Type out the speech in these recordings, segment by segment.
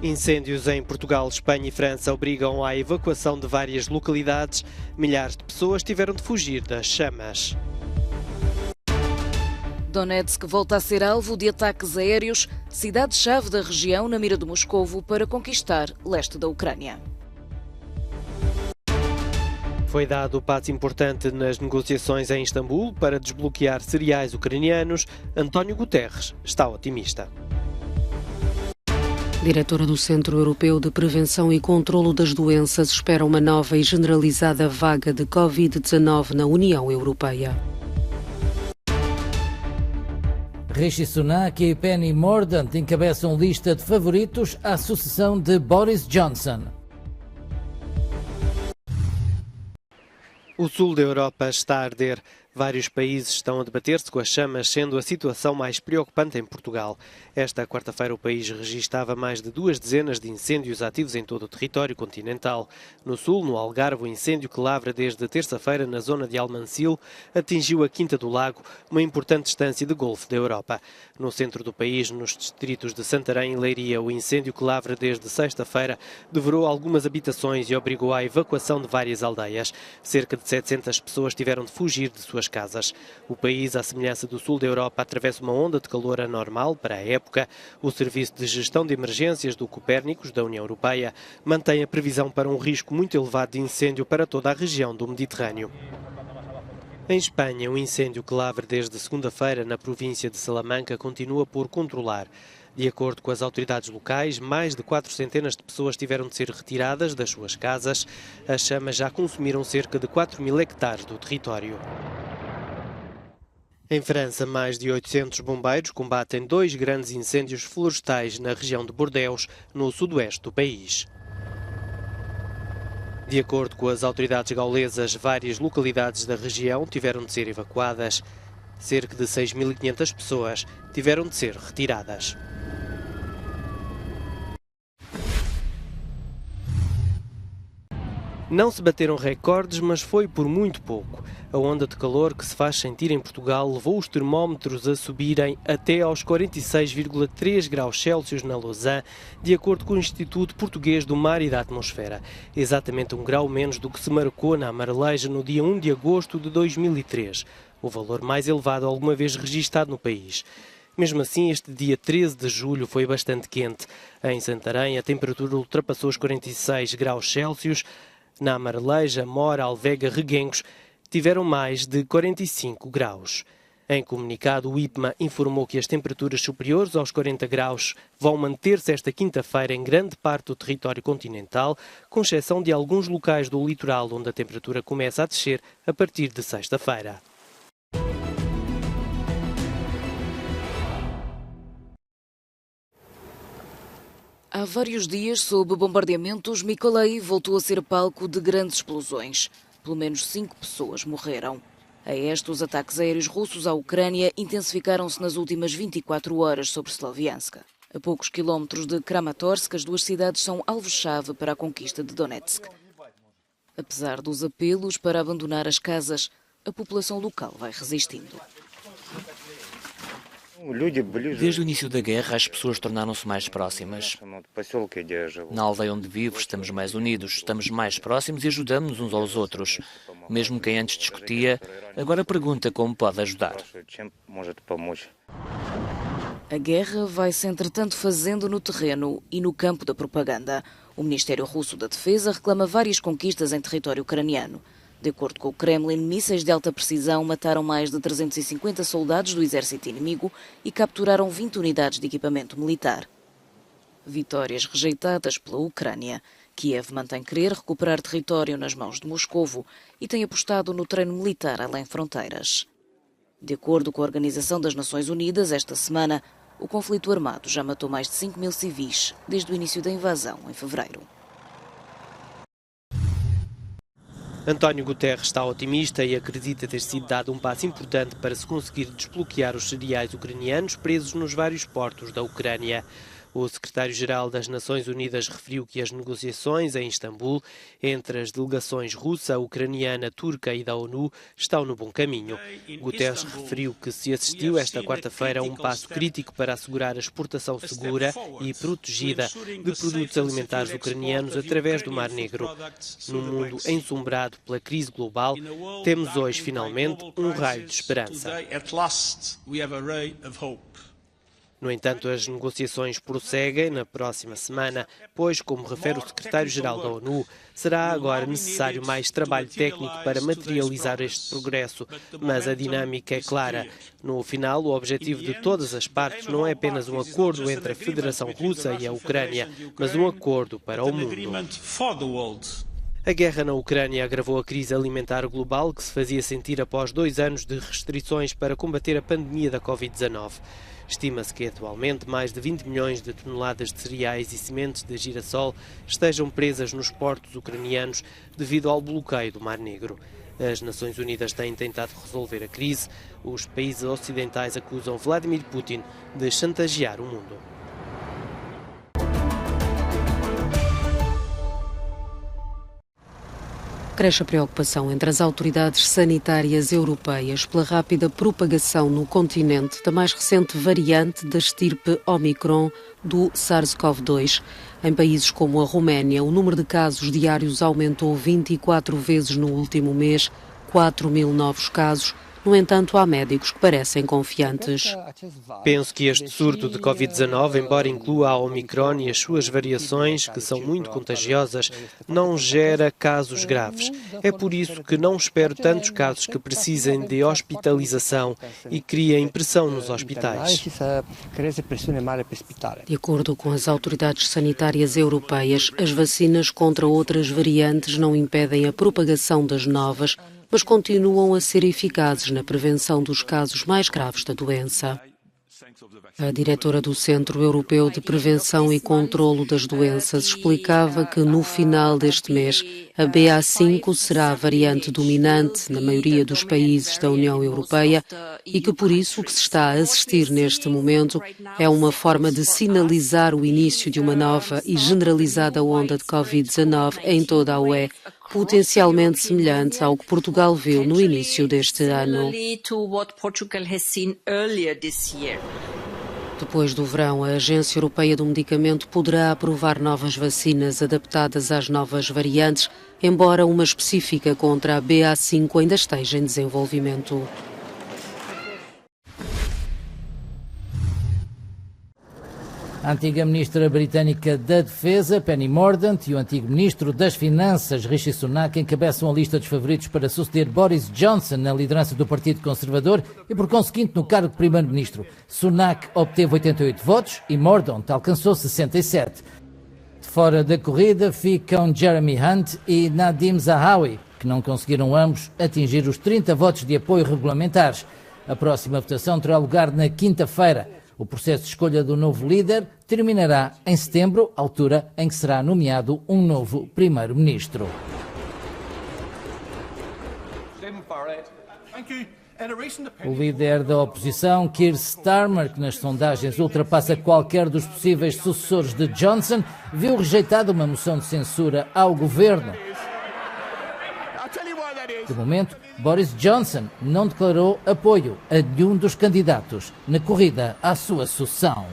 Incêndios em Portugal, Espanha e França obrigam à evacuação de várias localidades. Milhares de pessoas tiveram de fugir das chamas. Donetsk volta a ser alvo de ataques aéreos, cidade-chave da região na mira de Moscovo para conquistar leste da Ucrânia. Foi dado passo importante nas negociações em Istambul para desbloquear cereais ucranianos. António Guterres está otimista. Diretora do Centro Europeu de Prevenção e Controlo das Doenças espera uma nova e generalizada vaga de Covid-19 na União Europeia. Rishi Sunak e Penny Mordaunt encabeçam lista de favoritos à sucessão de Boris Johnson. O sul da Europa está a arder. Vários países estão a debater-se com as chamas, sendo a situação mais preocupante em Portugal. Esta quarta-feira o país registava mais de 2 dezenas de incêndios ativos em todo o território continental. No sul, no Algarve, o incêndio que lavra desde terça-feira na zona de Almancil atingiu a Quinta do Lago, uma importante estância de Golfo da Europa. No centro do país, nos distritos de Santarém e Leiria, o incêndio que lavra desde sexta-feira devorou algumas habitações e obrigou à evacuação de várias aldeias. Cerca de 700 pessoas tiveram de fugir de suas casas. O país, à semelhança do sul da Europa, atravessa uma onda de calor anormal para a época. O Serviço de Gestão de Emergências do Copérnicos, da União Europeia, mantém a previsão para um risco muito elevado de incêndio para toda a região do Mediterrâneo. Em Espanha, o incêndio que lavra desde segunda-feira na província de Salamanca continua por controlar. De acordo com as autoridades locais, mais de 400 de pessoas tiveram de ser retiradas das suas casas. As chamas já consumiram cerca de 4.000 hectares do território. Em França, mais de 800 bombeiros combatem 2 grandes incêndios florestais na região de Bordeaux, no sudoeste do país. De acordo com as autoridades gaulesas, várias localidades da região tiveram de ser evacuadas. Cerca de 6.500 pessoas tiveram de ser retiradas. Não se bateram recordes, mas foi por muito pouco. A onda de calor que se faz sentir em Portugal levou os termómetros a subirem até aos 46,3 graus Celsius na Lausanne, de acordo com o Instituto Português do Mar e da Atmosfera. Exatamente 1 grau menos do que se marcou na Amareleja no dia 1 de agosto de 2003, o valor mais elevado alguma vez registado no país. Mesmo assim, este dia 13 de julho foi bastante quente. Em Santarém, a temperatura ultrapassou os 46 graus Celsius. Na Amareleja, Mora, Alvega, Reguengos tiveram mais de 45 graus. Em comunicado, o IPMA informou que as temperaturas superiores aos 40 graus vão manter-se esta quinta-feira em grande parte do território continental, com exceção de alguns locais do litoral, onde a temperatura começa a descer a partir de sexta-feira. Há vários dias, sob bombardeamentos, Mykolaiv voltou a ser palco de grandes explosões. Pelo menos 5 pessoas morreram. A este, os ataques aéreos russos à Ucrânia intensificaram-se nas últimas 24 horas sobre Sloviansk. A poucos quilómetros de Kramatorsk, as 2 cidades são alvo-chave para a conquista de Donetsk. Apesar dos apelos para abandonar as casas, a população local vai resistindo. Desde o início da guerra, as pessoas tornaram-se mais próximas. Na aldeia onde vivo, estamos mais unidos, estamos mais próximos e ajudamos uns aos outros. Mesmo quem antes discutia, agora pergunta como pode ajudar. A guerra vai-se, entretanto, fazendo no terreno e no campo da propaganda. O Ministério Russo da Defesa reclama várias conquistas em território ucraniano. De acordo com o Kremlin, mísseis de alta precisão mataram mais de 350 soldados do exército inimigo e capturaram 20 unidades de equipamento militar. Vitórias rejeitadas pela Ucrânia. Kiev mantém querer recuperar território nas mãos de Moscovo e tem apostado no treino militar além fronteiras. De acordo com a Organização das Nações Unidas, esta semana, o conflito armado já matou mais de 5.000 civis desde o início da invasão, em fevereiro. António Guterres está otimista e acredita ter sido dado um passo importante para se conseguir desbloquear os cereais ucranianos presos nos vários portos da Ucrânia. O secretário-geral das Nações Unidas referiu que as negociações em Istambul entre as delegações russa, ucraniana, turca e da ONU estão no bom caminho. Guterres referiu que se assistiu esta quarta-feira a um passo crítico para assegurar a exportação segura e protegida de produtos alimentares ucranianos através do Mar Negro. Num mundo ensombrado pela crise global, temos hoje, finalmente, um raio de esperança. No entanto, as negociações prosseguem na próxima semana, pois, como refere o secretário-geral da ONU, será agora necessário mais trabalho técnico para materializar este progresso, mas a dinâmica é clara. No final, o objetivo de todas as partes não é apenas um acordo entre a Federação Russa e a Ucrânia, mas um acordo para o mundo. A guerra na Ucrânia agravou a crise alimentar global que se fazia sentir após 2 anos de restrições para combater a pandemia da Covid-19. Estima-se que atualmente mais de 20 milhões de toneladas de cereais e sementes de girassol estejam presas nos portos ucranianos devido ao bloqueio do Mar Negro. As Nações Unidas têm tentado resolver a crise. Os países ocidentais acusam Vladimir Putin de chantagear o mundo. Cresce a preocupação entre as autoridades sanitárias europeias pela rápida propagação no continente da mais recente variante da estirpe Omicron do SARS-CoV-2. Em países como a Roménia, o número de casos diários aumentou 24 vezes no último mês, 4.000 novos casos. No entanto, há médicos que parecem confiantes. Penso que este surto de Covid-19, embora inclua a Omicron e as suas variações, que são muito contagiosas, não gera casos graves. É por isso que não espero tantos casos que precisem de hospitalização e cria impressão nos hospitais. De acordo com as autoridades sanitárias europeias, as vacinas contra outras variantes não impedem a propagação das novas, mas continuam a ser eficazes na prevenção dos casos mais graves da doença. A diretora do Centro Europeu de Prevenção e Controlo das Doenças explicava que no final deste mês a BA5 será a variante dominante na maioria dos países da União Europeia e que por isso o que se está a assistir neste momento é uma forma de sinalizar o início de uma nova e generalizada onda de Covid-19 em toda a UE, potencialmente semelhante ao que Portugal viu no início deste ano. Depois do verão, a Agência Europeia do Medicamento poderá aprovar novas vacinas adaptadas às novas variantes, embora uma específica contra a BA5 ainda esteja em desenvolvimento. A antiga ministra britânica da Defesa, Penny Mordaunt, e o antigo ministro das Finanças, Rishi Sunak, encabeçam a lista dos favoritos para suceder Boris Johnson na liderança do Partido Conservador e, por conseguinte, no cargo de primeiro-ministro. Sunak obteve 88 votos e Mordaunt alcançou 67. De fora da corrida ficam Jeremy Hunt e Nadhim Zahawi, que não conseguiram ambos atingir os 30 votos de apoio regulamentares. A próxima votação terá lugar na quinta-feira. O processo de escolha do novo líder terminará em setembro, altura em que será nomeado um novo primeiro-ministro. O líder da oposição, Keir Starmer, que nas sondagens ultrapassa qualquer dos possíveis sucessores de Johnson, viu rejeitada uma moção de censura ao governo. De momento, Boris Johnson não declarou apoio a nenhum dos candidatos na corrida à sua sucessão.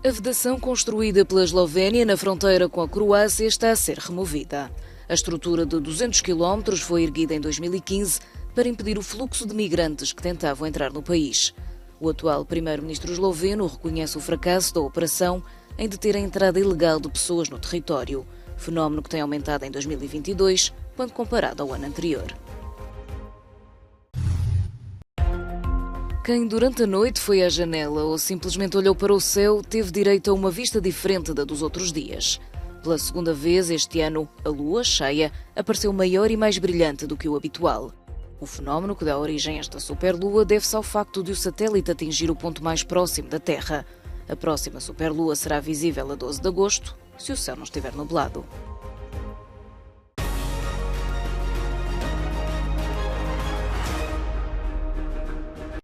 A vedação construída pela Eslovénia na fronteira com a Croácia está a ser removida. A estrutura de 200 km foi erguida em 2015 para impedir o fluxo de migrantes que tentavam entrar no país. O atual primeiro-ministro esloveno reconhece o fracasso da operação em deter a entrada ilegal de pessoas no território, fenómeno que tem aumentado em 2022, quando comparado ao ano anterior. Quem durante a noite foi à janela ou simplesmente olhou para o céu teve direito a uma vista diferente da dos outros dias. Pela segunda vez este ano, a lua cheia apareceu maior e mais brilhante do que o habitual. O fenómeno que dá origem a esta superlua deve-se ao facto de o satélite atingir o ponto mais próximo da Terra. A próxima superlua será visível a 12 de agosto, se o céu não estiver nublado.